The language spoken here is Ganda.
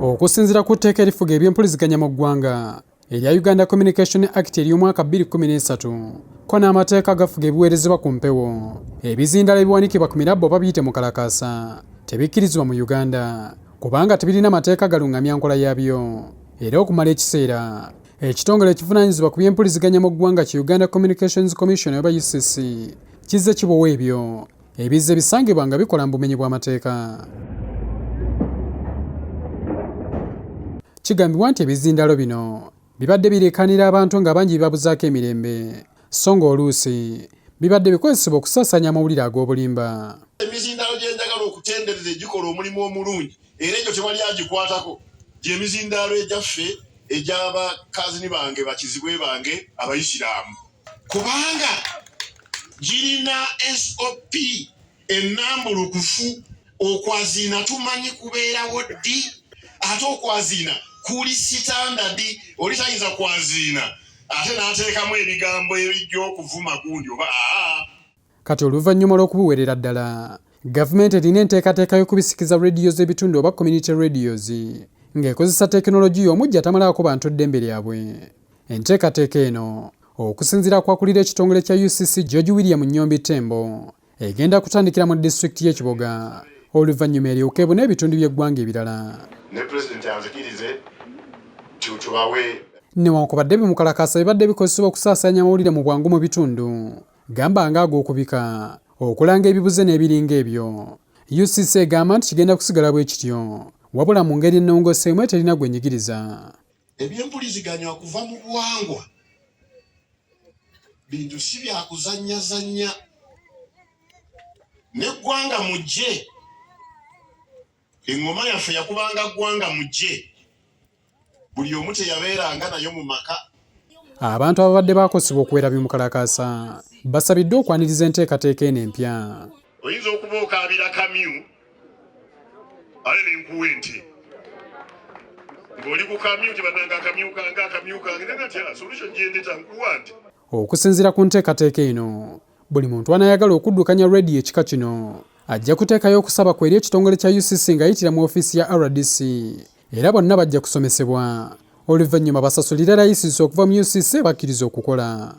Okusinziira ku tteeka erifuga eby'empuliziganya mu ggwanga erya Uganda Communications Act ery'omwaka 2013 ko n'amateeka agafuga ebiweerezebwa ku mpewo ebizindaalo ebiwanikibwa ku mirabbo oba biyite Mukalakaasa tebikkirizibwa mu Uganda kubanga tebirina mateeka galungamya nkola yaabyo. Era okumala ekiseera ekitongole ekivunanyizibwa ku by'empuliziganya mu ggwanga ki Uganda Communications Commission oba UCC kizze kibowa ebyo ebizze bisangibwa nga bikola mu bumenyi bw'amateeka. Kigambibwa nti ebizindaalo bino bibadde birekanira abantu nga bangi bibabuzaako emirembe so nga oluusi bibadde bikozesebwa okusaasaanya amawulire ag'obulimba. Emizindaalo gye njagala okutendereza gikola omulimu omulungi era egyo tewali agikwatako gy'emizindaalo egyaffe egy'abakazini bange bakizibwe bange Abayisiraamu kubanga girina SOP ennambulukufu. Okwaziina tumanyi kubeerawo ddi ate okwaziina kuli sitandadi oli tayinza kwaziina ate n'ateekamu ebigambo ebijja okuvuma gundi oba Kati oluvannyuma lw'okubiweerera ddala Gavumenti erina enteekateeka y'okubisikiza rediyo z'ebitundu oba community radios ng'ekozesa tekinologiya omujja tamalaako bantu eddembe lyabwe. Enteekateeka eno okusinziira ku Akulira ekitongole kya UCC William Nyombi Thembo egenda kutandikira mu disitulikiti y'Ekiboga oluvannyuma eryoke ebune ebitundu by'eggwanga ebirala. Ne Pulezidenti anzikirize tubawe newankubadde Mukalakaasa bibadde bikozesebwa okusaasaanya amawulire mu bwangu mu bitundu gamba nga ag'okubika okulanga ebibuze n'ebiringa ebyo. UCC egamba nti kigenda kusigala bwe kityo wabula mu ngeri ennongooseemu eterina gwenyigiriza. Eby'empuliziganya kuva mu buwangwa bintu si byakuzannyazannya n'eggwanga mujje engoma yaffe yakubanga ggwanga mujje buli omu teyabeeranga nayo mu maka. Abantu ababadde baakosebwa okuwera Mukalakaasa basabiddwa okwaniriza enteekateeka eno empya. Oyinza okuba okaabira kamyu ale n'enkuwa ente ng'oli ku kamyu tebananga akamyu kange nenatya solution gyendeta nkuwa nti. Okusinziira ku nteekateeka eno buli muntu anayagala okuddukanya rediyo ekika kino ajja kuteekayo okusaba kweri ekitongole kya UCC ng'ayitira mu ofiisi ya RDC era bonna bajja kusomesebwa oluvannyuma basasulire layisisi okuva mu UCC bakkiriza okukola.